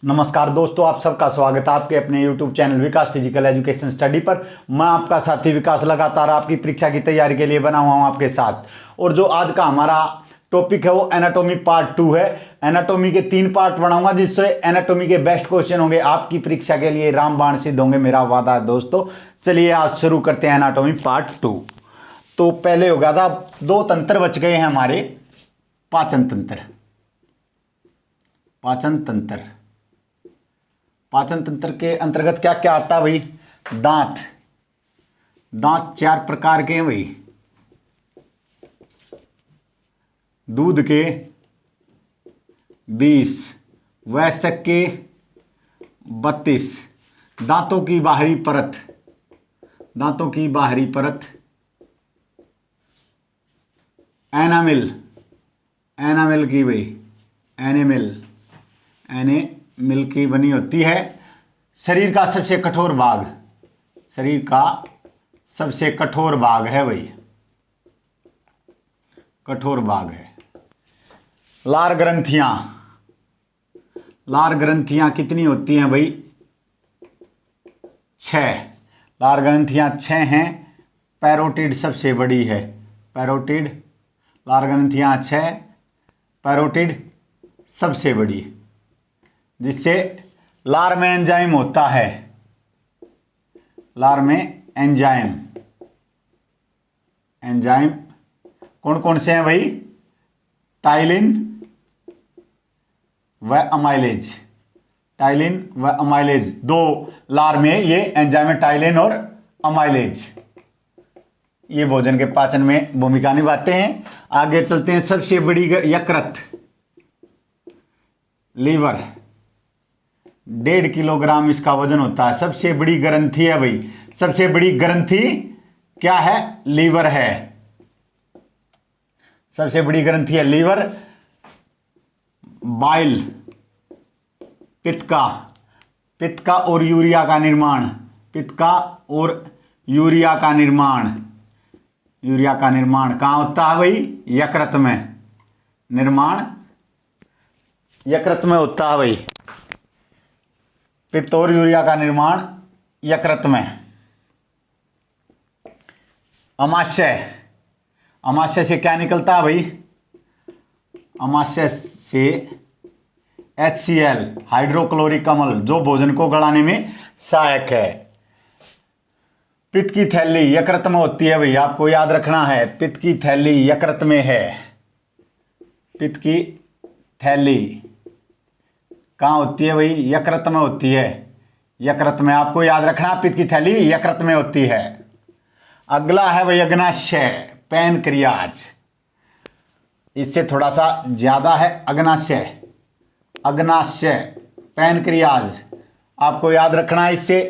नमस्कार दोस्तों, आप सबका स्वागत है आपके अपने YouTube चैनल विकास फिजिकल एजुकेशन स्टडी पर। मैं आपका साथी विकास लगातार आपकी परीक्षा की तैयारी के लिए बना हुआ हूं आपके साथ। और जो आज का हमारा टॉपिक है वो एनाटॉमी पार्ट 2 है। एनाटॉमी के 3 पार्ट बनाऊंगा जिससे एनाटॉमी के बेस्ट क्वेश्चन होंगे आपकी परीक्षा के लिए, रामबाण सिद्ध होंगे, मेरा वादा है दोस्तों। चलिए आज शुरू करते हैं एनाटॉमी पार्ट 2। तो पहले हो गया था 2 तंत्र बच गए हैं हमारे। पाचन तंत्र, पाचन तंत्र, पाचन तंत्र के अंतर्गत क्या क्या आता है भाई? दांत, दांत 4 प्रकार के हैं भाई। दूध के 20, वयस्क के 32। दांतों की बाहरी परत, दांतों की बाहरी परत एनामिल, एनामिल की भाई, एनामिल, एनामिल की बनी होती है। शरीर का सबसे कठोर भाग, शरीर का सबसे कठोर भाग है भाई, कठोर भाग है। लार ग्रंथियां, लार ग्रंथियां कितनी होती हैं भाई? 6। लार ग्रंथियां 6 हैं। पैरोटिड सबसे बड़ी है, पैरोटिड, लार ग्रंथियां 6, पैरोटिड सबसे बड़ी, जिससे लार में एंजाइम होता है। लार में एंजाइम, एंजाइम कौन कौन से हैं भाई? टाइलिन व अमाइलेज, टाइलिन व अमाइलेज, 2 लार में ये एंजाइम है, टाइलिन और अमाइलेज। ये भोजन के पाचन में भूमिका निभाते हैं। आगे चलते हैं। सबसे बड़ी यकृत, लीवर, 1.5 किलोग्राम इसका वजन होता है। सबसे बड़ी ग्रंथि है भाई, सबसे बड़ी ग्रंथि क्या है? लीवर है, सबसे बड़ी ग्रंथि है लीवर। बाइल, पित्त का, पित्त का और यूरिया का निर्माण, पित्त का और यूरिया का निर्माण, यूरिया का निर्माण कहाँ होता है भाई? यकृत में। निर्माण यकृत में होता है भाई, पित्त और यूरिया का निर्माण यकृत में। अमाशय, अमाशय से क्या निकलता है भाई? अमाशय से HCl, हाइड्रोक्लोरिक अम्ल, जो भोजन को गलाने में सहायक है। पित्त की थैली यकृत में होती है भाई, आपको याद रखना है। पित्त की थैली यकृत में है, पित्त की थैली कहाँ होती है भाई? यकृत में होती है, यकृत में, आपको याद रखना, पित्त की थैली यकृत में होती है। अगला है भाई अग्नाशय, पैनक्रियाज, इससे थोड़ा सा ज्यादा है अग्नाशय, अग्नाशय, पैनक्रियाज, आपको याद रखना है। इससे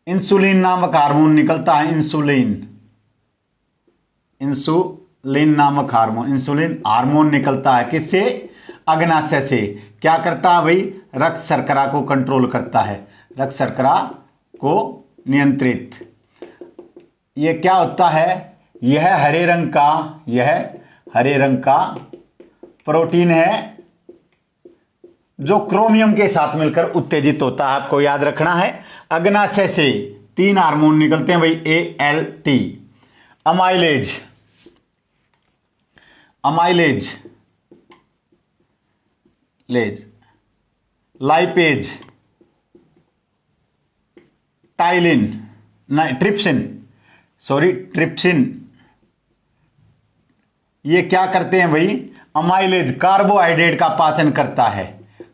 इंसुलिन नामक हार्मोन निकलता है, इंसुलिन, इंसुलिन नामक हार्मोन, इंसुलिन हार्मोन निकलता है। किससे? अग्नाशय से। क्या करता है भाई? रक्त शर्करा को कंट्रोल करता है, रक्त शर्करा को नियंत्रित। ये क्या होता है? यह हरे रंग का, यह हरे रंग का प्रोटीन है जो क्रोमियम के साथ मिलकर उत्तेजित होता है, आपको याद रखना है। अग्नाशय से 3 हार्मोन निकलते हैं भाई, ALT, अमाइलेज, अमाइलेज, लेज, लाइपेज, टाइलिन, नहीं ट्रिप्सिन, सॉरी ट्रिप्सिन। ये क्या करते हैं भाई? अमाइलेज कार्बोहाइड्रेट का पाचन करता है,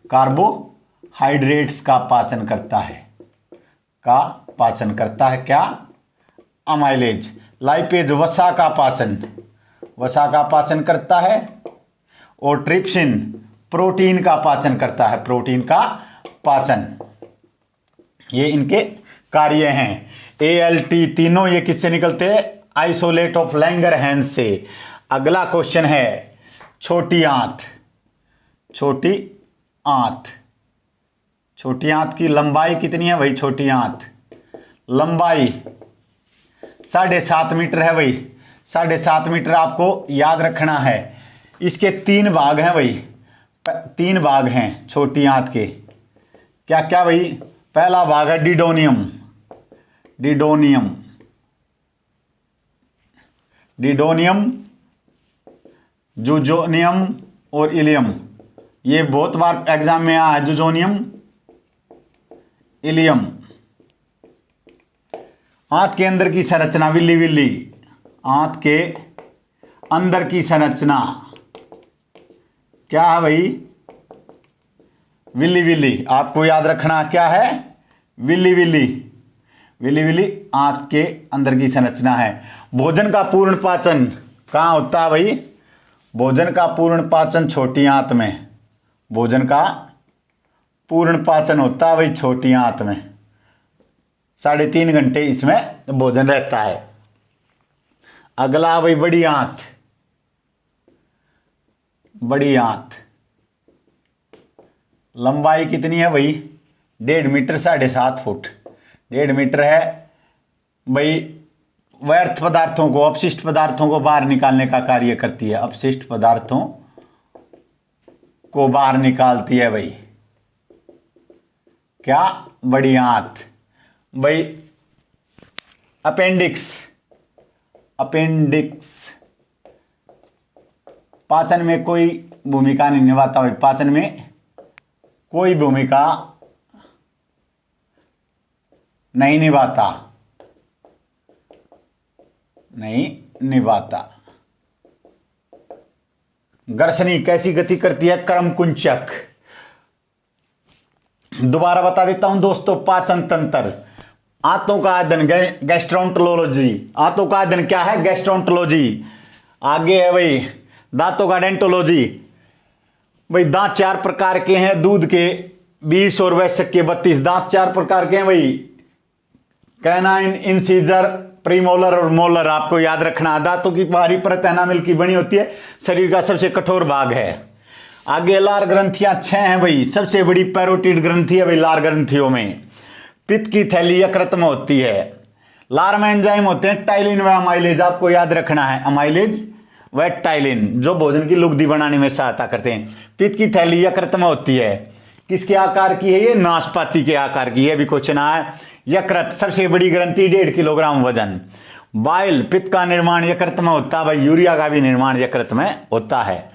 कार्बोहाइड्रेट्स का पाचन करता है, का पाचन करता है क्या? अमाइलेज। लाइपेज वसा का पाचन, वसा का पाचन करता है। और ट्रिप्सिन प्रोटीन का पाचन करता है, प्रोटीन का पाचन। ये इनके कार्य हैं। ALT तीनों ये किससे निकलते हैं? आइसोलेट ऑफ लैंगरहैंस से। अगला क्वेश्चन है छोटी आंत, छोटी आंत, छोटी आंत की लंबाई कितनी है भाई? छोटी आंत लंबाई 7.5 मीटर है भाई, 7.5 मीटर आपको याद रखना है। इसके 3 भाग हैं भाई, 3 भाग हैं छोटी आंत के। क्या क्या भाई? पहला भाग है डिडोनियम, डिडोनियम, डिडोनियम, जुजोनियम और इलियम। ये बहुत बार एग्जाम में आया है, जुजोनियम, इलियम। आंत के अंदर की संरचना विल्ली विल्ली, आंत के अंदर की संरचना क्या है भाई? Willey Willey. आपको याद रखना क्या है? विल्ली विल्ली, विल्ली विल्ली आंत के अंदर की संरचना है। भोजन का पूर्ण पाचन कहाँ होता है भाई? भोजन का पूर्ण पाचन छोटी आंत में, भोजन का पूर्ण पाचन होता है भाई छोटी आंत में। 3.5 घंटे इसमें भोजन रहता है। अगला भाई बड़ी आंत, बड़ी आंत लंबाई कितनी है भाई? 1.5 मीटर, 7.5 फुट, 1.5 मीटर है भाई। व्यर्थ पदार्थों को, अपशिष्ट पदार्थों को बाहर निकालने का कार्य करती है, अपशिष्ट पदार्थों को बाहर निकालती है भाई। क्या? बड़ी आंत भाई। अपेंडिक्स, अपेंडिक्स पाचन में कोई भूमिका नहीं निभाता भाई, पाचन में कोई भूमिका नहीं निभाता, नहीं निभाता। गर्शनी कैसी गति करती है? क्रमकुंचक। दोबारा बता देता हूं दोस्तों, पाचन तंत्र, आंतों का अध्ययन गैस्ट्रोंटोलॉजी। आंतों का अध्ययन क्या है? गैस्ट्रोंटोलॉजी। आगे है भाई दांतों का डेंटोलॉजी। भाई दांत 4 प्रकार के हैं, दूध के 20 और वयस्क के 32। दांत 4 प्रकार के हैं भाई, कैनाइन, इंसीजर, प्रीमोलर और मोलर। आपको याद रखना। दांतों की बाहरी परत एनामिल की बनी होती है, शरीर का सबसे कठोर भाग है। आगे लार ग्रंथियां 6 हैं भाई, सबसे बड़ी पैरोटिड ग्रंथि है भाई लार ग्रंथियों में। पित्त की थैली यकृत में होती है। लार में एंजाइम होते हैं टाइलिन व अमाइलेज, आपको याद रखना है, अमाइलेज व टाइलिन, जो भोजन की लुगदी बनाने में सहायता करते हैं। पित्त की थैली यकृत में होती है। किसके आकार की है ये? नाशपाती के आकार की है, भी क्वेश्चन आया। यकृत सबसे बड़ी ग्रंथि, 1.5 किलोग्राम वजन। बाइल, पित्त का निर्माण यकृत में होता है भाई, यूरिया का भी निर्माण यकृत में होता है।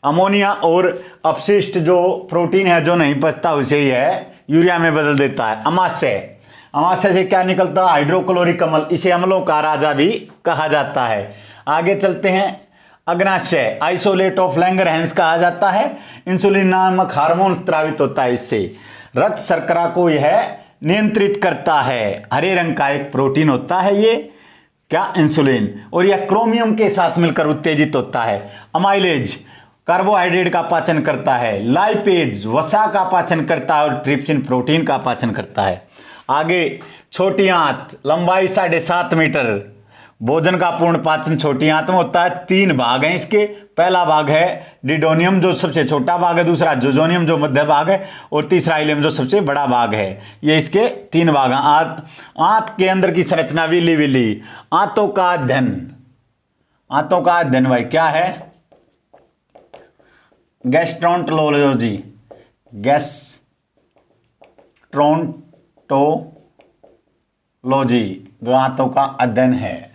अमोनिया और अपशिष्ट जो प्रोटीन है जो नहीं पचता उसे ही है यूरिया में बदल देता है। अमाशय, अमाशय से क्या निकलता है? हाइड्रोक्लोरिक अम्ल, इसे अम्लों का राजा भी कहा जाता है। आगे चलते हैं। अग्नाशय, आइसोलेट ऑफ लैंगरहैंस कहा जाता है। इंसुलिन नामक हार्मोन स्रावित होता है इससे। रक्त शर्करा को यह नियंत्रित करता है। हरे रंग का एक प्रोटीन होता है ये, क्या? इंसुलिन। और यह क्रोमियम के साथ मिलकर उत्तेजित होता है। अमाइलेज कार्बोहाइड्रेट का पाचन करता है। लाइपेज वसा का पाचन करता है और ट्रिप्सिन प्रोटीन का पाचन करता है। आगे छोटी आंत, लंबाई 7.5 मीटर। भोजन का पूर्ण पाचन छोटी आंत में होता है। 3 भाग हैं इसके। पहला भाग है डिडोनियम जो सबसे छोटा भाग है, दूसरा जुजोनियम जो मध्य भाग है, और तीसरा इलियम जो सबसे बड़ा भाग है। ये इसके 3 भाग हैं। आंत के अंदर की संरचना विली विली। आंतों का अध्ययन, आंतों का अध्ययन भाई क्या है? गैस्ट्रोंटोलॉजी, गैस्ट्रोंटोलॉजी जो आंतों का अध्ययन है।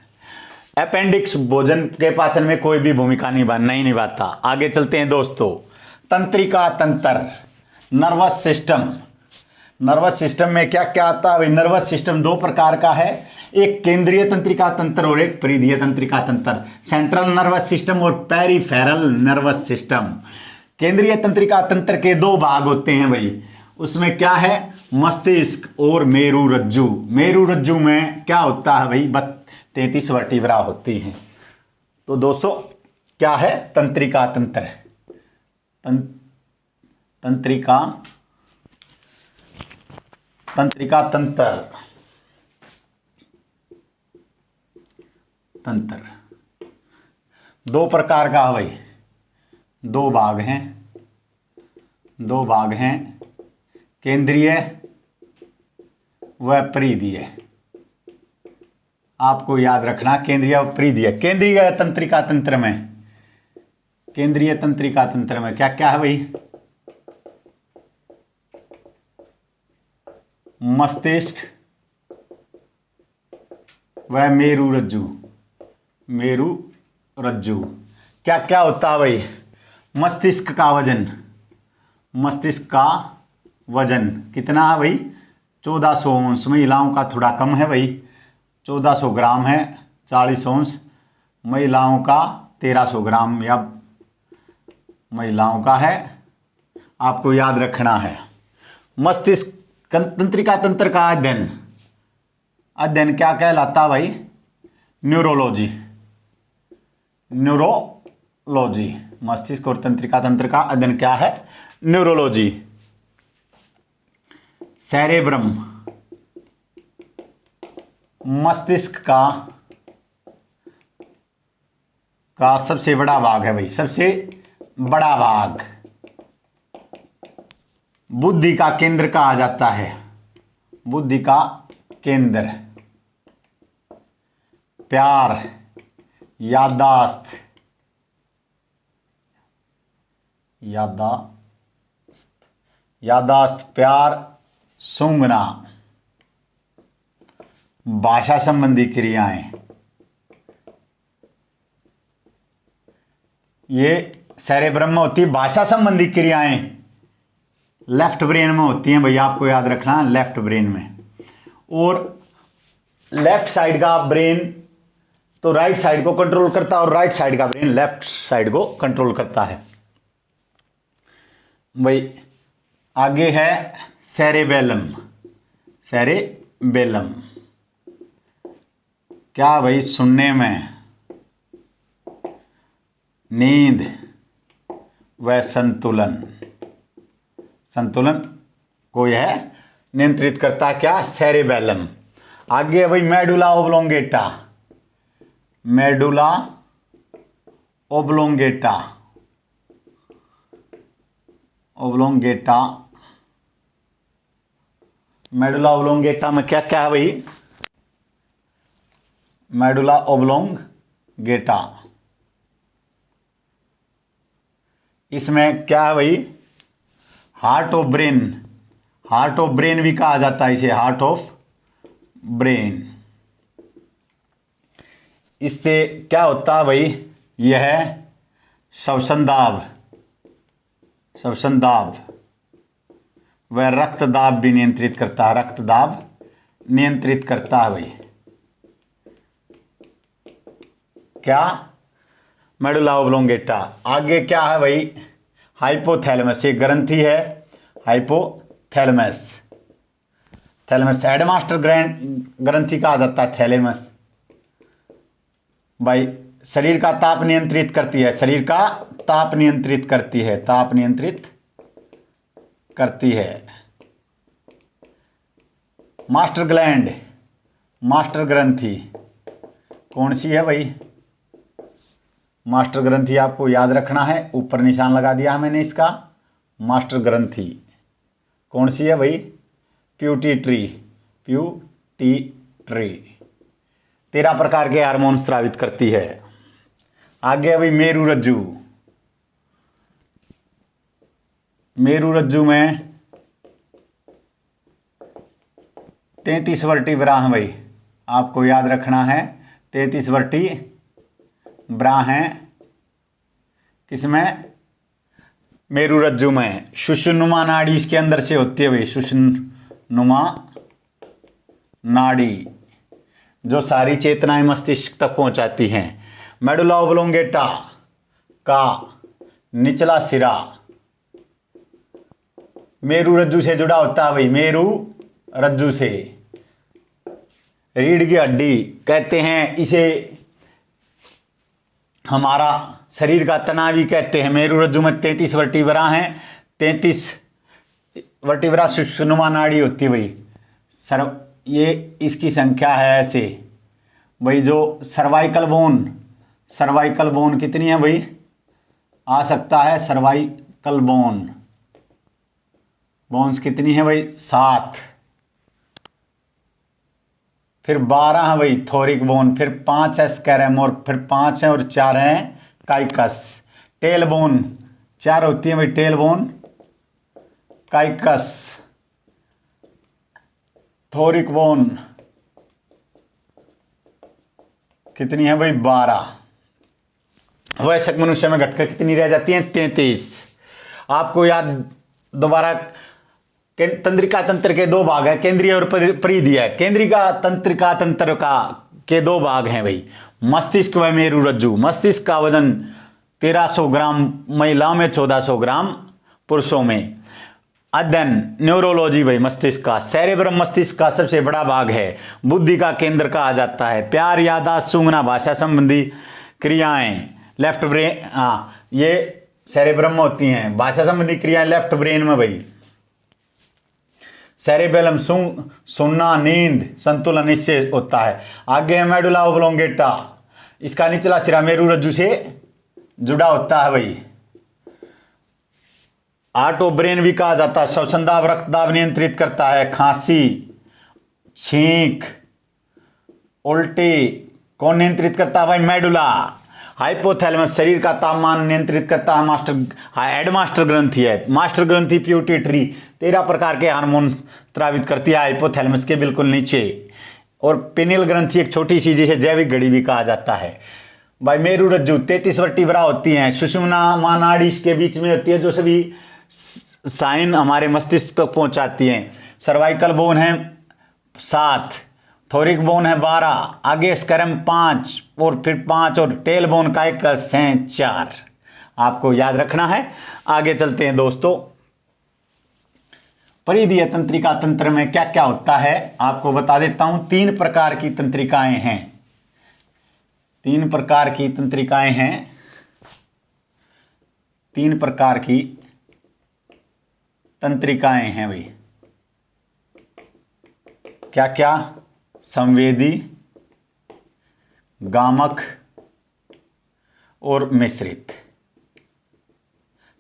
अपेंडिक्स भोजन के पाचन में कोई भी भूमिका नहीं निभाता। आगे चलते हैं दोस्तों। तंत्रिका तंत्र, नर्वस सिस्टम। नर्वस सिस्टम में क्या क्या आता है? नर्वस सिस्टम 2 प्रकार का है, एक केंद्रीय तंत्रिका तंत्र और एक परिधीय तंत्रिका तंत्र। सेंट्रल नर्वस सिस्टम और पेरिफेरल नर्वस सिस्टम। केंद्रीय तंत्रिका तंत्र के 2 भाग होते हैं भाई, उसमें क्या है? मस्तिष्क और मेरुरज्जु। मेरुरज्जु में क्या होता है भाई? 33 वर्टिब्रा होती हैं। तो दोस्तों क्या है? तंत्रिका तंत्र, तंत्रिका तंत्रिका तंत्र, तंत्र 2 प्रकार का है भाई, 2 भाग हैं, 2 भाग हैं, केंद्रीय व परिधीय। आपको याद रखना केंद्रीय व परिधीय। केंद्रीय तंत्रिका तंत्र में, केंद्रीय तंत्रिका तंत्र में क्या क्या है भाई? मस्तिष्क व मेरु रज्जु। मेरु रज्जु क्या क्या होता है भाई? मस्तिष्क का वजन, मस्तिष्क का वजन कितना है भाई? 1400 औंस। महिलाओं का थोड़ा कम है भाई, 1400 ग्राम है, 40 औंस। महिलाओं का 1300 ग्राम या महिलाओं का है, आपको याद रखना है। मस्तिष्क तंत्रिका तंत्र का अध्ययन, अध्ययन क्या कहलाता भाई? न्यूरोलॉजी। न्यूरोलॉजी, मस्तिष्क और तंत्रिका तंत्र का अध्ययन क्या है? न्यूरोलॉजी। सेरेब्रम मस्तिष्क का सबसे बड़ा भाग है भाई, सबसे बड़ा भाग। बुद्धि का केंद्र कहा जाता है, बुद्धि का केंद्र। प्यार, याददाश्त, याददाश्त, प्यार, सूंघना, भाषा संबंधी क्रियाएं, ये सेरेब्रम में होती है। भाषा संबंधी क्रियाएं लेफ्ट ब्रेन में होती हैं भैया, आपको याद रखना, लेफ्ट ब्रेन में। और लेफ्ट साइड का ब्रेन तो राइट साइड को कंट्रोल करता है और राइट साइड का ब्रेन लेफ्ट साइड को कंट्रोल करता है भाई। आगे है सेरेबेलम। सेरेबेलम क्या भाई? सुनने में, नींद व संतुलन, संतुलन को यह नियंत्रित करता है क्या? सेरेबेलम। आगे है भाई medulla oblongata. Medulla oblongata, oblongata, medulla oblongata में क्या क्या है भाई? मेडुला ओब्लोंगेटा, इसमें क्या है भाई? Heart of brain, heart of brain भी कहा जाता है इसे, हार्ट ऑफ ब्रेन। इससे क्या होता है भाई? यह श्वसन दाब, श्वसन दाब व रक्त दाब भी नियंत्रित करता है, रक्त दाब नियंत्रित करता है भाई। क्या? Medulla oblongata. आगे क्या है भाई? हाइपोथैलेमस, ये ग्रंथि है हाइपोथैलेमस। थैलेमस हेडमास्टर ग्रंथि कहा जाता है, थैलेमस भाई। शरीर का ताप नियंत्रित करती है, शरीर का ताप नियंत्रित करती है, ताप नियंत्रित करती है। मास्टर ग्लैंड, मास्टर ग्रंथि कौन सी है भाई? मास्टर ग्रंथि आपको याद रखना है, ऊपर निशान लगा दिया मैंने इसका। मास्टर ग्रंथि कौन सी है भाई? प्यूटिट्री, प्यूटिट्री 13 प्रकार के हार्मोन स्रावित करती है। आगे है भाई मेरु रज्जु। मेरु रज्जु में 33 वर्टिब्रा हैं भाई, आपको याद रखना है। 33 वर्टिब्रा हैं किसमें? मेरु रज्जु में। सुषुम्ना नाड़ी इसके अंदर से होती है भाई, सुषुम्ना नाड़ी जो सारी चेतनाएं मस्तिष्क तक पहुंचाती हैं। मेडुला ओब्लोंगेटा का निचला सिरा मेरु रज्जु से जुड़ा होता है भाई, मेरु रज्जु से। रीढ़ की हड्डी कहते हैं इसे, हमारा शरीर का तना भी कहते हैं। मेरु रज्जु में 33 वर्टिब्रा हैं, 33 वर्टिब्रा सुषुम्ना नाड़ी होती है भाई। ये इसकी संख्या है ऐसे भाई। जो सर्वाइकल बोन कितनी है भाई? आ सकता है सर्वाइकल बोन्स कितनी है भाई? 7। फिर 12 है भाई थोरिक बोन, फिर 5 है स्कैरेमोर, फिर 5 है और 4 है काइकस। टेल बोन 4 होती है भाई, टेल बोन, काइकस। थोरिक बोन कितनी है भाई? 12। वयस्क मनुष्य में घटकर कितनी रह जाती है? 33। आपको याद दोबारा, तंत्रिका तंत्र के 2 भाग है, केंद्रीय और परिधीय है। केंद्रिका तंत्रिका तंत्र का के 2 भाग हैं भाई, मस्तिष्क व मेरुरज्जु। मस्तिष्क का वजन 1300 ग्राम महिलाओं में, 1400 ग्राम पुरुषों में। अध्ययन न्यूरोलॉजी भाई मस्तिष्क का। सेरेब्रम मस्तिष्क का सबसे बड़ा भाग है, बुद्धि का केंद्र कहा जाता है। प्यार, याददाश्त, सूंघना, भाषा संबंधी क्रियाएं लेफ्ट ब्रेन, ये सेरेब्रम में होती हैं। भाषा संबंधी क्रियाएं लेफ्ट ब्रेन में भाई। सेरेबेलम सुनना, नींद, संतुलन इससे होता है। आगे है मेडुला ओब्लोंगेटा, इसका निचला सिरा मेरुरज्जु से जुड़ा होता है भाई। ऑटो ब्रेन भी कहा जाता है, श्वसनदाब, रक्तदाब नियंत्रित करता है। खांसी, छींक, उल्टी कौन नियंत्रित करता है भाई? मेडुला। हाइपोथैलेमस शरीर का तापमान नियंत्रित करता है। एडमास्टर ग्रंथि है। मास्टर ग्रंथि प्यूटिटरी 13 प्रकार के हार्मोन स्रावित करती है हाइपोथैलेमस के बिल्कुल नीचे। और पिनियल ग्रंथि एक छोटी सी, जिसे जैविक घड़ी भी कहा जाता है भाई। मेरुरज्जु 33 वर्टिब्रा होती हैं। सुषुम्ना मानाड़ी इसके बीच में होती है, जो सभी साइन हमारे मस्तिष्क तक पहुंचाती हैं। सर्वाइकल बोन है 7, थोरिक बोन है 12, आगे स्कैरम 5 और फिर 5 और टेल बोन का एक हैं 4। आपको याद रखना है। आगे चलते हैं दोस्तों। परिधीय तंत्रिका तंत्र में क्या क्या होता है आपको बता देता हूं। 3 प्रकार की तंत्रिकाएं हैं। 3 प्रकार की तंत्रिकाएं हैं। 3 प्रकार की तंत्रिकाएं हैं भाई। क्या क्या? संवेदी, गामक और मिश्रित।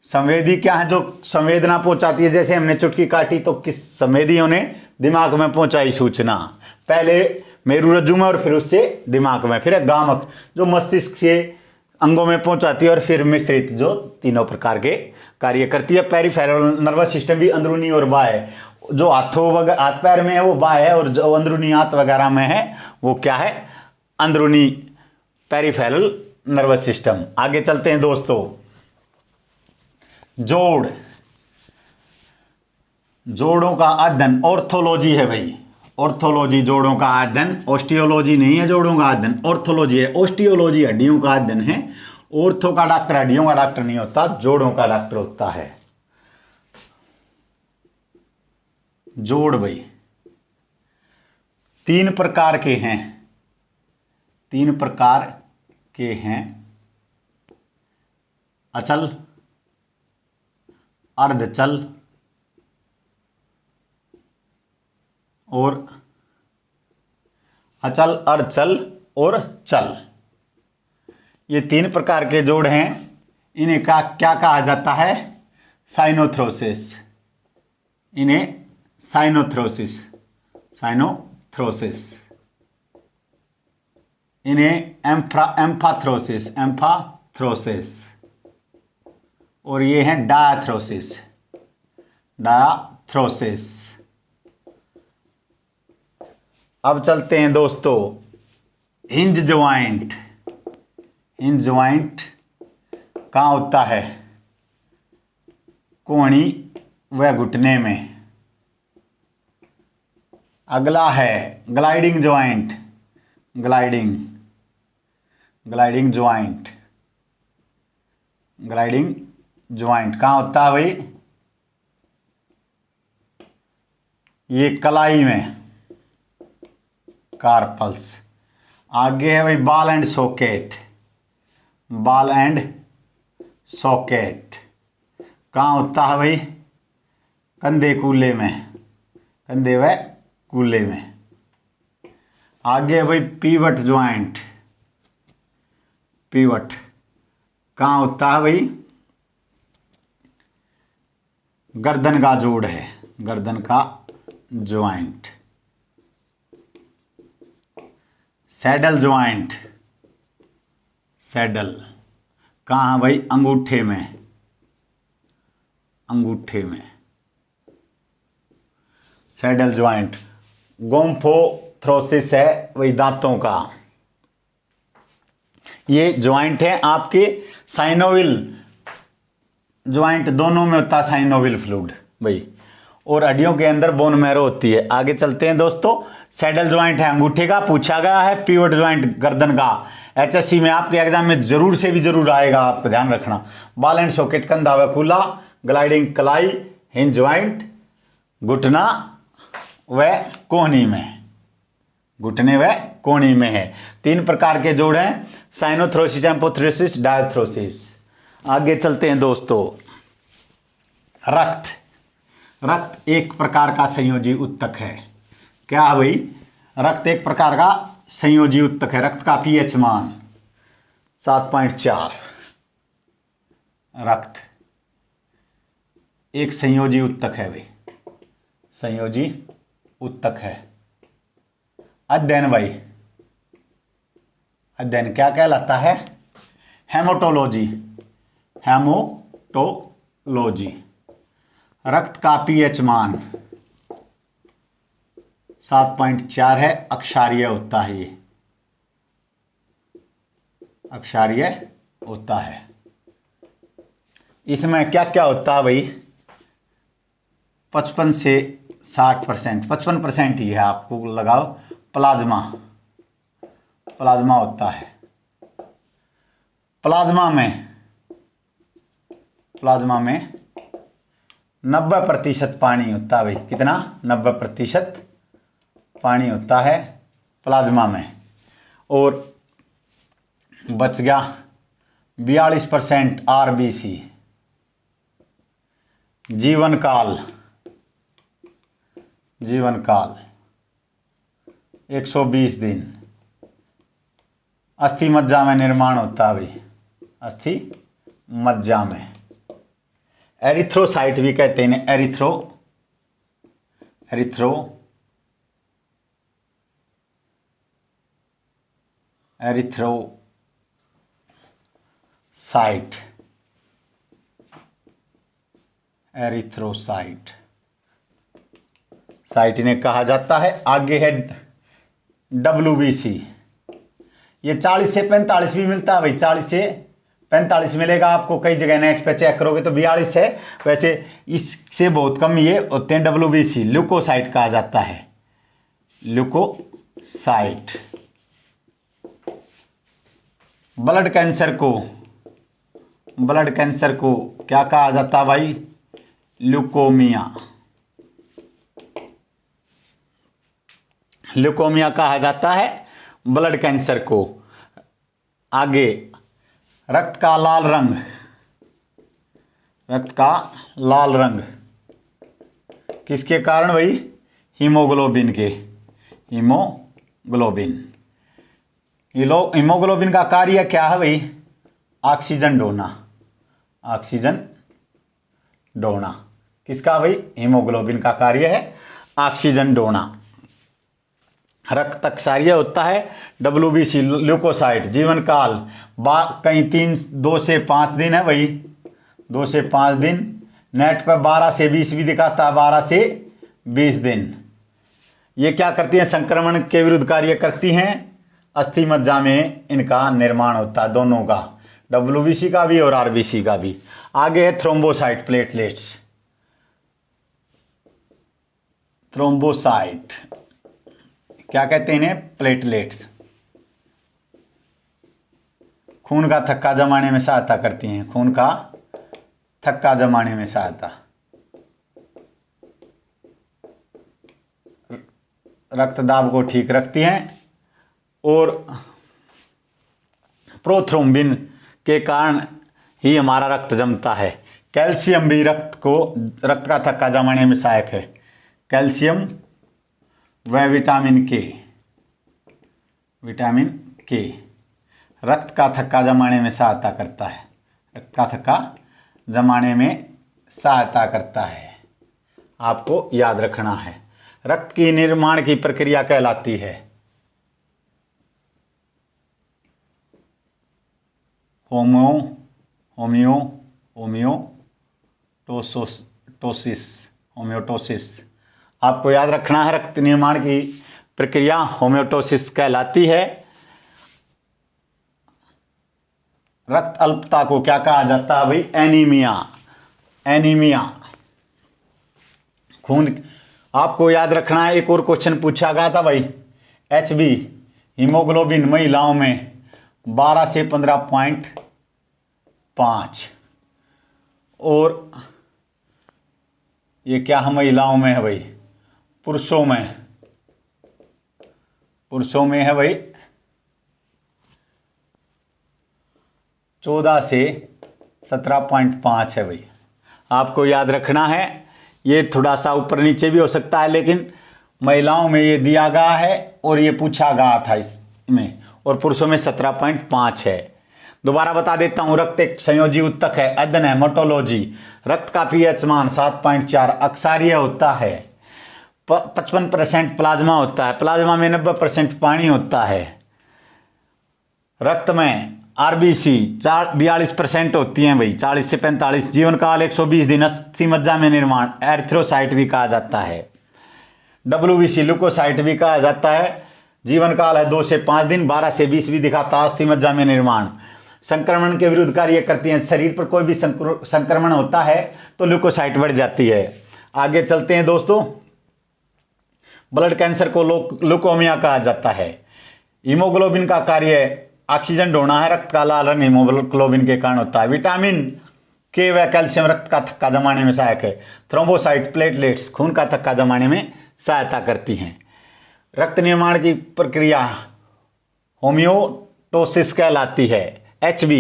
संवेदी क्या है? जो संवेदना पहुंचाती है। जैसे हमने चुटकी काटी तो किस संवेदियों ने दिमाग में पहुंचाई सूचना, पहले मेरुरज्जु में और फिर उससे दिमाग में। फिर गामक जो मस्तिष्क से अंगों में पहुंचाती है, और फिर मिश्रित जो तीनों प्रकार के कार्य करती है। पेरिफेरल नर्वस सिस्टम भी अंदरूनी और बाह्य, जो हाथ पैर में है वो बाह्य है, और जो अंदरूनी हाथ वगैरह में है वो क्या है? अंदरूनी पेरिफेरल नर्वस सिस्टम। आगे चलते हैं दोस्तों। जोड़ों का अध्ययन ऑर्थोलॉजी है भाई। ऑर्थोलॉजी जोड़ों का अध्ययन, ऑस्टियोलॉजी नहीं है जोड़ों का अध्ययन, ऑर्थोलॉजी है। ऑस्टियोलॉजी हड्डियों का अध्ययन है। ऑर्थो का डॉक्टर हड्डियों का डॉक्टर नहीं होता, जोड़ों का डॉक्टर होता है। जोड़ भाई 3 प्रकार के हैं। 3 प्रकार के हैं। अचल, अर्धचल और अचल, अर्धचल और चल। ये 3 प्रकार के जोड़ हैं। इन्हें क्या कहा जाता है? साइनोथ्रोसिस। इन्हें साइनोथ्रोसिस इन्हें एम्फाथ्रोसिस और ये है डायाथ्रोसिस। अब चलते हैं दोस्तों। हिंज ज्वाइंट कहाँ होता है? कोहनी व घुटने में। अगला है ग्लाइडिंग ज्वाइंट। ग्लाइडिंग ज्वाइंट कहाँ होता है भाई? ये कलाई में, कार्पल्स। आगे है भाई बॉल एंड सॉकेट कहाँ होता है भाई? कंधे व कूल्हे में। आगे है भाई पीवट ज्वाइंट। कहाँ होता है भाई? गर्दन का जोड़ है, गर्दन का ज्वाइंट। सैडल ज्वाइंट कहाँ है भाई? अंगूठे में। Saddle joint. गोम्फोथ्रोसिस है वही दांतों का। ये ज्वाइंट है आपके साइनोविल ज्वाइंट, दोनों में होता है साइनोविल फ्लूइड भाई, और हड्डियों के अंदर बोन मैरो होती है। आगे चलते हैं दोस्तों। सैडल ज्वाइंट है अंगूठे का, पूछा गया है। पिवट ज्वाइंट गर्दन का, एचएससी में आपके एग्जाम में जरूर से भी जरूर आएगा, आपको ध्यान रखना। बॉल एंड सॉकेट कंधा व खुला, ग्लाइडिंग कलाई, हिंज ज्वाइंट घुटना व कोहनी में, घुटने व कोहनी में है। 3 प्रकार के जोड़ हैं, साइनोथ्रोसिस, एम्पोथ्रोसिस, डायथ्रोसिस। आगे चलते हैं दोस्तों। रक्त, रक्त एक प्रकार का संयोजी उत्तक है। क्या है भाई? रक्त एक प्रकार का संयोजी उत्तक है। रक्त का पीएच मान 7.4। रक्त एक संयोजी उत्तक है भाई, संयोजी उत्तक है। अध्ययन भाई, अध्ययन क्या कहलाता है? हेमोटोलॉजी, हेमोटोलॉजी। रक्त का पीएच मान 7.4 है, अक्षारीय होता है ये, अक्षारीय होता है। इसमें क्या क्या होता है भाई? 55 से 60%, 55% ही है, आपको लगाओ। प्लाज्मा, प्लाज्मा होता है। प्लाज्मा में 90% पानी होता है भाई। कितना? 90% पानी होता है प्लाज्मा में। और बच गया 42% आरबीसी। जीवन काल 120 दिन। अस्थि मज्जा में निर्माण होता है भाई, अस्थि मज्जा में। एरिथ्रोसाइट भी कहते हैं, एरिथ्रोसाइट साइट इन्हें कहा जाता है। आगे है WBC। ये 40 से 45 भी मिलता है भाई, 40 से 45 मिलेगा आपको। कई जगह नेट पे चेक करोगे तो 42 है, वैसे इससे बहुत कम ये होते हैं। WBC ल्यूकोसाइट कहा जाता है, ल्यूकोसाइट। ब्लड कैंसर को क्या कहा जाता है भाई? ल्यूकोमिया कहा जाता है ब्लड कैंसर को। आगे रक्त का लाल रंग किसके कारण भाई? हीमोग्लोबिन के, हीमोग्लोबिन का कार्य क्या है भाई? ऑक्सीजन ढोना। किसका भाई? हीमोग्लोबिन का कार्य है ऑक्सीजन ढोना। रक्त क्षारीय होता है। WBC ल्यूकोसाइट जीवन काल कहीं 2 से 5 दिन है भाई, 2 से 5 दिन। नेट पर 12 से 20 भी दिखाता है, 12 से 20 दिन। ये क्या करती हैं? संक्रमण के विरुद्ध कार्य करती हैं। अस्थि मज्जा में इनका निर्माण होता है, दोनों का, WBC का भी और RBC का भी। आगे है थ्रोम्बोसाइट, थ्रोम्बोसाइट क्या कहते हैं इन्हें? प्लेटलेट्स। खून का थक्का जमाने में सहायता करती हैं, खून का थक्का जमाने में सहायता। रक्तदाब को ठीक रखती हैं। और प्रोथ्रोम्बिन के कारण ही हमारा रक्त जमता है। कैल्शियम भी रक्त का थक्का जमाने में सहायक है। कैल्शियम व विटामिन के रक्त का थक्का जमाने में सहायता करता है, रक्त का थक्का जमाने में सहायता करता है। आपको याद रखना है। रक्त की निर्माण की प्रक्रिया कहलाती है होमियोटोसिस। आपको याद रखना है, रक्त निर्माण की प्रक्रिया होम्योस्टेसिस कहलाती है। रक्त अल्पता को क्या कहा जाता है भाई? एनीमिया। एनीमिया खून। आपको याद रखना है, एक और क्वेश्चन पूछा गया था भाई, HB हीमोग्लोबिन महिलाओं में 12 से 15.5, और ये क्या है महिलाओं में है भाई? पुरुषों में है भाई 14 से 17.5 है भाई। आपको याद रखना है, ये थोड़ा सा ऊपर नीचे भी हो सकता है, लेकिन महिलाओं में ये दिया गया है और ये पूछा गया था इसमें, और पुरुषों में 17.5 है। दोबारा बता देता हूँ, रक्त एक संयोजी उत्तक है, अध्ययन है मोटोलॉजी। रक्त का पीएच मान 7.4 अक्षारीय होता है। 55% प्लाज्मा होता है, प्लाज्मा में 90% पानी होता है। रक्त में RBC 42% होती हैं भाई, 40 से 45। जीवन काल 120 दिन। अस्थि मज्जा में निर्माण एरिथ्रोसाइट भी कहा जाता है। WBC ल्यूकोसाइट भी कहा जाता है। जीवन काल है 2 से 5 दिन। 12 से 20 भी दिखाता है अस्थि मज्जा में निर्माण। संक्रमण के विरुद्ध कार्य करती हैं। शरीर पर कोई भी संक्रमण होता है तो ल्यूकोसाइट बढ़ जाती है। आगे चलते हैं दोस्तों। ब्लड कैंसर को ल्यूकोमिया कहा जाता है। हीमोग्लोबिन का कार्य ऑक्सीजन ढोना है। रक्त का लाल रंग हीमोग्लोबिन के कारण होता है। विटामिन के व कैल्शियम रक्त का थक्का जमाने में सहायक है। थ्रोम्बोसाइट प्लेटलेट्स खून का थक्का जमाने में सहायता करती हैं। रक्त निर्माण की प्रक्रिया होम्योस्टेसिस कहलाती है। HB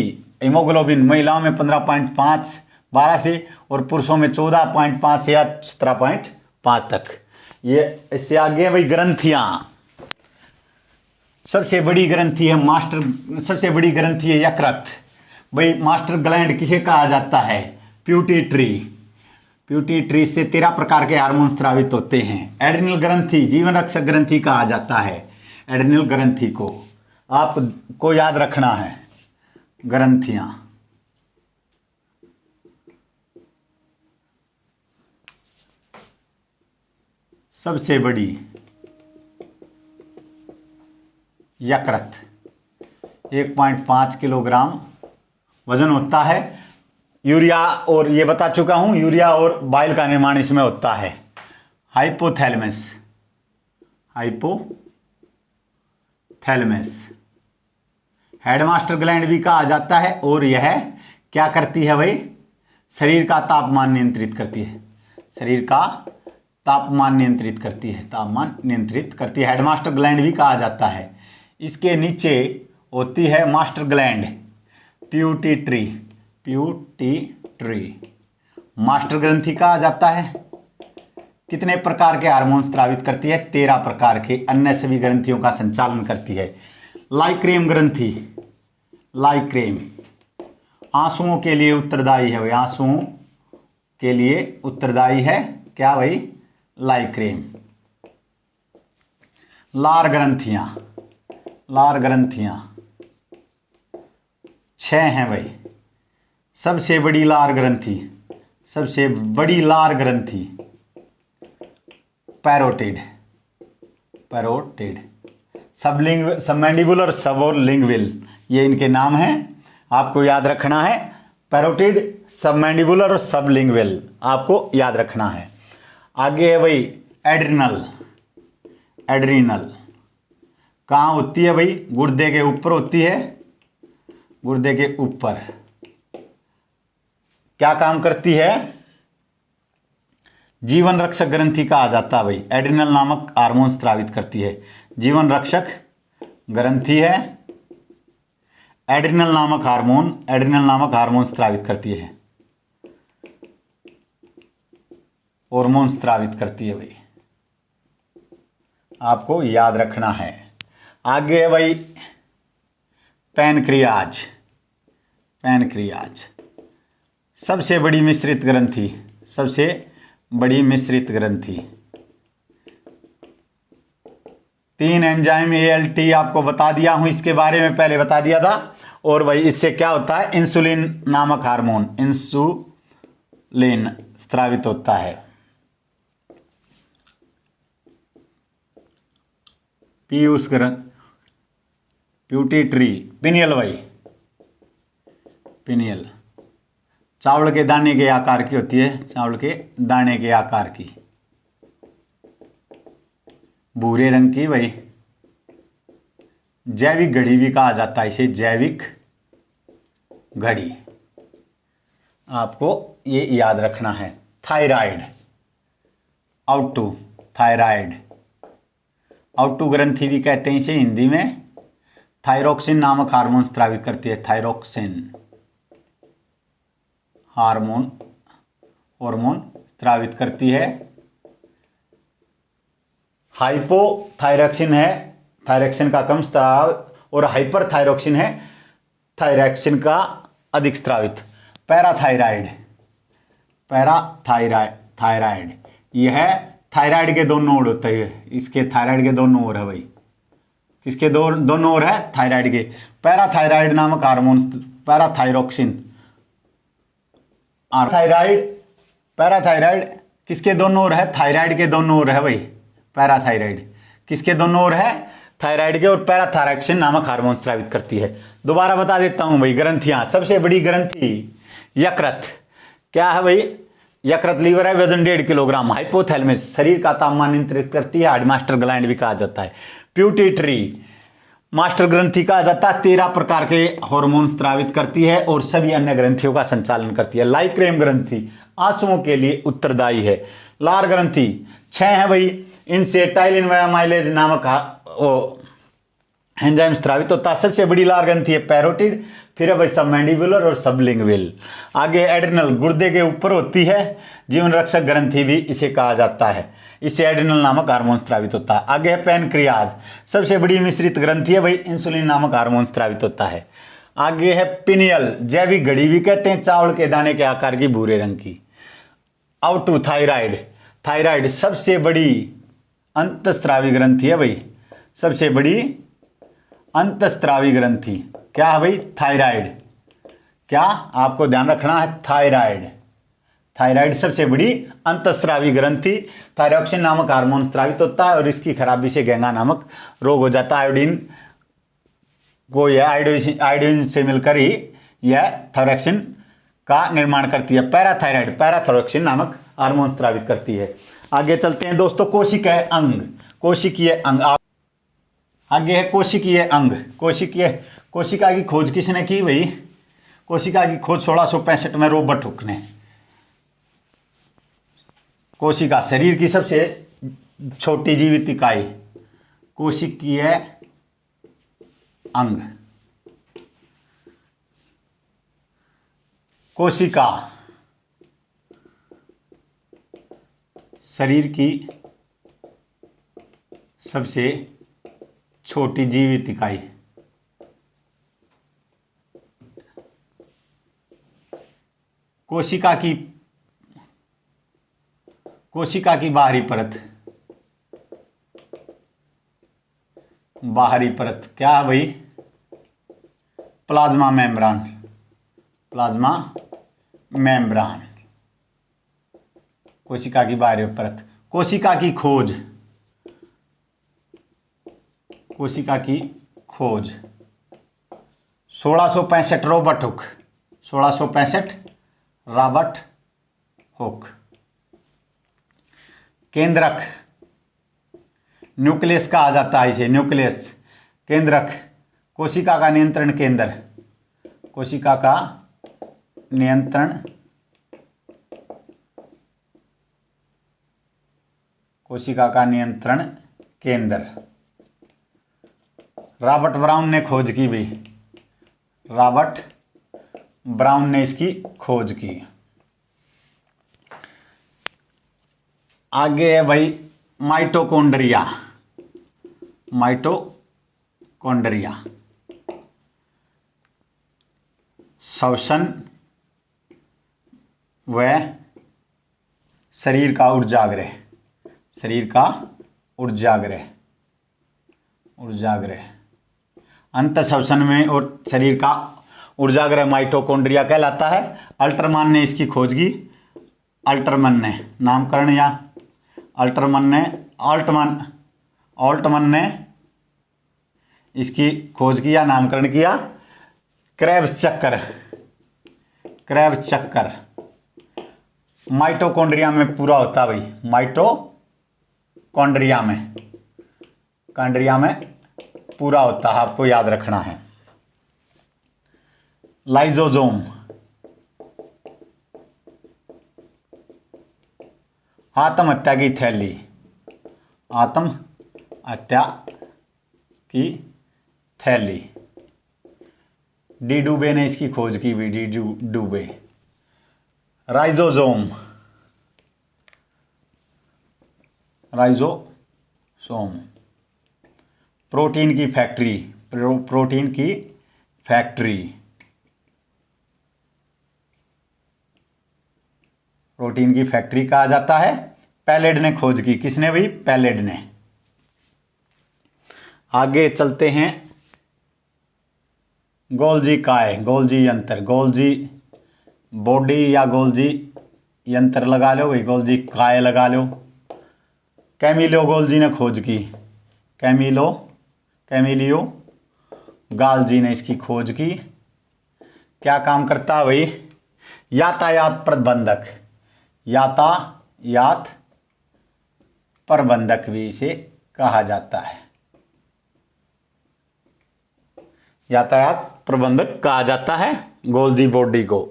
हीमोग्लोबिन महिलाओं में 15.5 12 से, और पुरुषों में 14.5 से या 17.5 तक। ये इससे आगे भाई ग्रंथियां। सबसे बड़ी ग्रंथि है सबसे बड़ी ग्रंथि है यकृत। भाई मास्टर ग्लैंड किसे कहा जाता है? प्यूटिट्री। प्यूटिट्री से 13 प्रकार के हार्मोन स्रावित होते हैं। एड्रिनल ग्रंथि जीवन रक्षक ग्रंथि कहा जाता है। एड्रिनल ग्रंथि को आपको याद रखना है। ग्रंथियां सबसे बड़ी यकृत 1.5 किलोग्राम वजन होता है। यूरिया, और ये बता चुका हूं, यूरिया और बाइल का निर्माण इसमें होता है। हाइपोथैलेमस हेडमास्टर ग्लैंड भी कहा जाता है। और यह क्या करती है भाई? शरीर का तापमान नियंत्रित करती है। शरीर का तापमान नियंत्रित करती है। हेडमास्टर ग्लैंड भी कहा जाता है। इसके नीचे होती है मास्टर ग्लैंड प्यूटिट्री। मास्टर ग्रंथि कहा जाता है। कितने प्रकार के हार्मोन स्रावित करती है? 13 प्रकार के। अन्य सभी ग्रंथियों का संचालन करती है। लाइक्रेम ग्रंथि, लाइक्रेम आंसुओं के लिए उत्तरदायी है भाई। आंसुओं के लिए उत्तरदायी है क्या भाई? लाइक्रेम। लार ग्रंथियां 6 हैं भाई। सबसे बड़ी लार ग्रंथि पैरोटिड। सबमैंडिबुलर सबलिंगुअल, ये इनके नाम हैं। आपको याद रखना है। पैरोटिड, सबमैंडिबुलर और सबलिंगुअल आपको याद रखना है। आगे है भाई एड्रिनल कहाँ होती है भाई? गुर्दे के ऊपर होती है। गुर्दे के ऊपर क्या काम करती है? जीवन रक्षक ग्रंथि कहा जाता है भाई। एड्रिनल नामक हार्मोन स्रावित करती है। जीवन रक्षक ग्रंथि है। एड्रिनल नामक हार्मोन स्रावित करती है। हार्मोन स्रावित करती है भाई, आपको याद रखना है। आगे है भाई पैनक्रियाज। सबसे बड़ी मिश्रित ग्रंथि। 3 एंजाइम ALT आपको बता दिया हूं, इसके बारे में पहले बता दिया था। और भाई इससे क्या होता है? इंसुलिन नामक हार्मोन, इंसुलिन स्रावित होता है। पीयूष ग्रंथ, प्यूटिट्री, पिनियल भाई, पिनियल चावल के दाने के आकार की होती है, चावल के दाने के आकार की, भूरे रंग की भाई। जैविक घड़ी भी कहा जाता है इसे, जैविक घड़ी, आपको ये याद रखना है। थायराइड, आउटू, थायराइड, आउटू ग्रंथि भी कहते हैं इसे हिंदी में। थायरोक्सिन नामक हार्मोन स्रावित करती है, थायरोक्सिन हार्मोन स्रावित करती है। हाइपोथायरॉक्सिन है थायरॉक्सिन का कम स्राव, और हाइपर थायरॉक्सिन है थायरॉक्सिन का अधिक स्रावित। पैराथायराइड, थायराइड, यह थायराइड के दो नोड होते हैं, इसके थायराइड के दो नोड है भाई। किसके दो नोड है? थायराइड के। पैराथायराइड नामक हार्मोन, पैराथायरॉक्सिन, पैराथायराइड किसके दो नोड है? थायराइड के दो नोड है भाई। पैराथायराइड किसके दो नोड है? थायराइड के। और पैराथायरॉक्सिन नामक हार्मोन स्रावित करती है। दोबारा बता देता हूं भाई, ग्रंथियां। सबसे बड़ी ग्रंथि यकृत, क्या है भाई? यकृत लीवर है, वजन 1.5 किलोग्राम। हाइपोथैलेमस, शरीर का तापमान नियंत्रित करती है, हार्ड मास्टर ग्लैंड भी कहा जाता है। प्यूटिट्री, मास्टर ग्रंथि कहा जाता है, 13 प्रकार के हार्मोन स्रावित करती है और सभी अन्य ग्रंथियों का संचालन करती है। लाइक्रेम ग्रंथि आंसुओं के लिए उत्तरदायी है। लार ग्रंथि 6 है भाई, इनसे टाइलिन माइलेज नामक एंजाइम स्रावित होता है। सबसे बड़ी लार ग्रंथि है पैरोटिड, फिर है भाई सबमैंडिबुलर और सबलिंगुअल। आगे एड्रिनल, गुर्दे के ऊपर होती है, जीवन रक्षक ग्रंथि भी इसे कहा जाता है, इससे एड्रिनल नामक हार्मोन स्रावित होता है। आगे है पैनक्रियाज, सबसे बड़ी मिश्रित ग्रंथि है भाई, इंसुलिन नामक हार्मोन स्रावित होता है। आगे है पिनियल, जैविक घड़ी भी कहते हैं, चावल के दाने के आकार की, भूरे रंग की। आउटू, थायराइड सबसे बड़ी अंतस्रावी ग्रंथि है भाई, सबसे बड़ी अंतस्रावी ग्रंथि क्या है भाई? थायराइड। क्या आपको ध्यान रखना है? थायराइड सबसे बड़ी अंतस्रावी ग्रंथि। थायरॉक्सिन नामक हार्मोन स्रावित होता है और इसकी खराबी से गेंगा नामक रोग हो जाता है। आयोडीन को, यह आयोडीन से मिलकर ही यह थायरॉक्सिन का निर्माण करती है। पैराथायराइड पैराथायरॉक्सिन नामक हार्मोन स्रावित करती है। आगे चलते हैं दोस्तों, कोशिकीय अंग। आगे है कोशिकीय अंग। कोशिका की खोज किसने की भाई? कोशिका की खोज 1665 में रॉबर्ट हुक ने। कोशिका शरीर की सबसे छोटी जीवित इकाई, कोशिकीय अंग। कोशिका शरीर की सबसे छोटी जीवित इकाई। कोशिका की बाहरी परत क्या है भाई? Plasma membrane. कोशिका की बाहरी परत। कोशिका की खोज 1665 रॉबर्ट हुक। केंद्रक, न्यूक्लियस कहा जाता है इसे, न्यूक्लियस। केंद्रक कोशिका का नियंत्रण केंद्र, कोशिका का नियंत्रण केंद्र। रॉबर्ट ब्राउन ने खोज की भी, रॉबर्ट ब्राउन ने इसकी खोज की। आगे है भाई माइटोकॉन्ड्रिया। श्वसन व शरीर का ऊर्जाग्रह अंत श्वसन में और शरीर का ऊर्जाग्रह माइटोकॉन्ड्रिया कहलाता है। अल्टरमान ने इसकी खोज की। अल्टरमन ने नामकरण, या अल्टमन ने इसकी खोज किया, नामकरण किया क्रेब्स चक्कर। क्रेब्स चक्कर माइटोकॉन्ड्रिया में पूरा होता है भाई, माइटोकॉन्ड्रिया में, कॉन्ड्रिया में पूरा होता है, आपको याद रखना है। लाइजोजोम आत्महत्या की थैली, आत्महत्या की थैली। डी डुबे ने इसकी खोज की भी, डी डुबे। राइजोसोम, राइजोसोम प्रोटीन की फैक्ट्री, प्रोटीन की फैक्ट्री, प्रोटीन की फैक्ट्री कहा जाता है। पैलेड ने खोज की, किसने भाई? पैलेड ने। आगे चलते हैं। गोल्जी काय, गोल्जी यंत्र, गोल्जी बॉडी या गोल्जी यंत्र लगा लो भाई, गोल्जी काय लगा लो। कैमिलो गोल्जी ने खोज की, कैमिलियो गाल्जी ने इसकी खोज की। क्या काम करता है भाई? यातायात प्रबंधक, यातायात प्रबंधक भी इसे कहा जाता है, यातायात प्रबंधक कहा जाता है गोल्जी बॉडी को।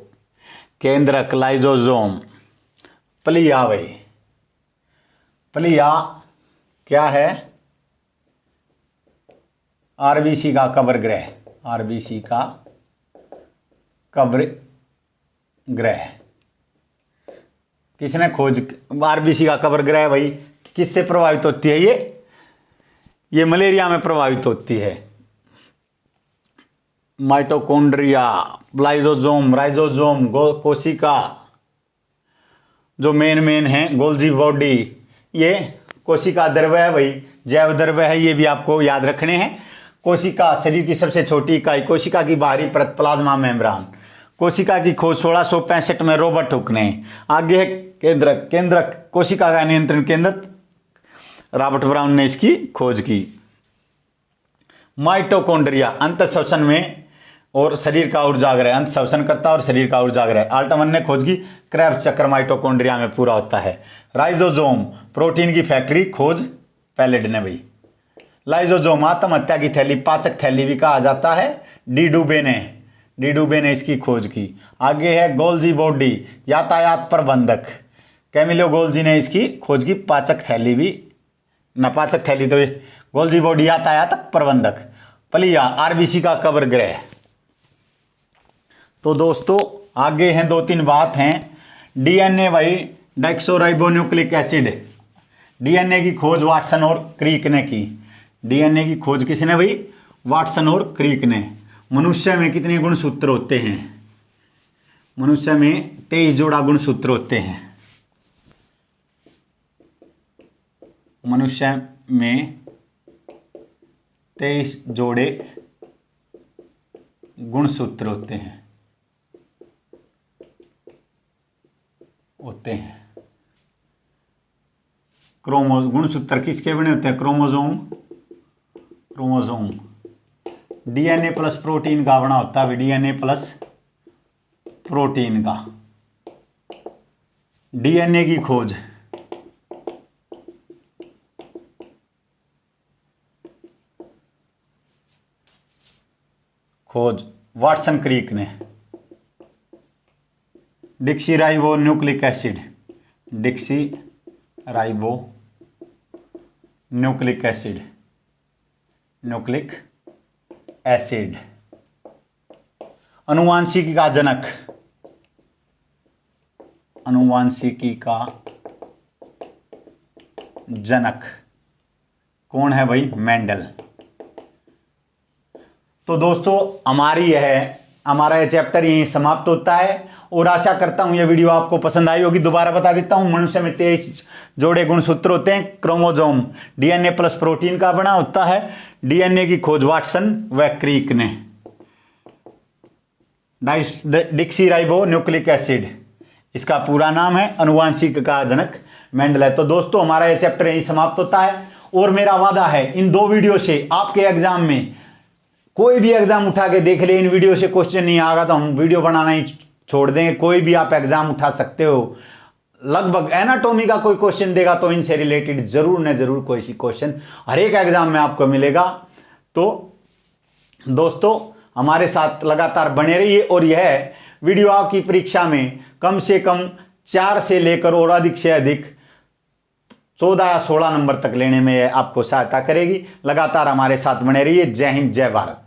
केंद्रक लाइजोसोम। प्लिया भाई, प्लिया क्या है? आरबीसी का कवर ग्रह, आरबीसी का कवर ग्रह। किसने खोज? आरबीसी का कवर ग्रह भाई किससे प्रभावित होती है? ये मलेरिया में प्रभावित होती है। माइटोकॉन्ड्रिया, लाइजोसोम, राइजोसोम, कोशिका जो मेन है, गोल्जी बॉडी, ये कोशिका द्रव्य है भाई, जैव द्रव्य है, ये भी आपको याद रखने हैं। कोशिका शरीर की सबसे छोटी इकाई, कोशिका की बाहरी परत प्लाज्मा मेम्ब्रेन। कोशिका की खोज 1665 में रॉबर्ट हुक ने। आगे है केंद्रक, केंद्रक कोशिका का नियंत्रण केंद्र, रॉबर्ट ब्राउन ने इसकी खोज की। माइटोकॉन्ड्रिया अंतःश्वसन में और शरीर का ऊर्जाग्रह, अंतःश्वसन करता है और शरीर का ऊर्जाग्रह। आल्टमन ने खोज की। क्रेब्स चक्कर माइटोकॉन्ड्रिया में पूरा होता है। राइजोसोम प्रोटीन की फैक्ट्री, खोज पैलेड ने भाई। लाइजोसोम आत्महत्या की थैली, पाचक थैली भी कहा जाता है, डी डुबे ने इसकी खोज की। आगे है गोल्जी बॉडी, यातायात प्रबंधक, कैमिलो गोल्जी ने इसकी खोज की। पाचक थैली भी, नपाचक थैली तो गोल्जी बॉडी यातायात प्रबंधक। प्लिया आरबीसी का कवर ग्रह। तो दोस्तों आगे हैं 2-3 बात हैं। डीएनए भाई, डेक्सोराइबोन्यूक्लिक एसिड, डीएनए की खोज वाटसन और क्रीक ने की। डीएनए की खोज किसने भाई? वाटसन और क्रीक ने। मनुष्य में कितने गुणसूत्र होते हैं? मनुष्य में 23 जोड़ा गुणसूत्र होते हैं। मनुष्य में 23 जोड़े गुणसूत्र होते हैं। गुणसूत्र किसके बने होते हैं? क्रोमोसोम। डीएनए प्लस प्रोटीन का बना होता है, डीएनए प्लस प्रोटीन का। डीएनए की खोज वाटसन क्रीक ने। डिक्सीराइबो न्यूक्लिक एसिड, डिक्सीराइबो न्यूक्लिक एसिड। अनुवांशिकी का जनक, कौन है भाई? मेंडल। तो दोस्तों हमारा यह चैप्टर यहीं समाप्त होता है और आशा करता हूं यह वीडियो आपको पसंद आई होगी। दोबारा बता देता हूं, मनुष्य में 23 जोड़े गुणसूत्र होते हैं। क्रोमोसोम डीएनए प्लस प्रोटीन का बना होता है। डीएनए की खोज वाटसन व क्रीक ने। डिक्सीराइबो न्यूक्लिक एसिड इसका पूरा नाम है, अनुवांशिक का जनक मेंडल है। तो दोस्तों हमारा यह चैप्टर यहीं समाप्त होता है और मेरा वादा है इन 2 वीडियो से आपके एग्जाम में कोई भी एग्जाम उठा के देख ले, इन वीडियो से क्वेश्चन नहीं आएगा तो हम वीडियो बनाना ही छोड़ देंगे। कोई भी आप एग्जाम उठा सकते हो, लगभग एनाटॉमी का कोई क्वेश्चन देगा तो इनसे रिलेटेड जरूर न जरूर कोई सी क्वेश्चन हर एक एग्जाम में आपको मिलेगा। तो दोस्तों हमारे साथ लगातार बने रहिए और यह वीडियो आपकी परीक्षा में कम से कम 4 से लेकर और अधिक से अधिक 14 या 16 नंबर तक लेने में आपको सहायता करेगी। लगातार हमारे साथ बने रहिए। जय हिंद, जय भारत।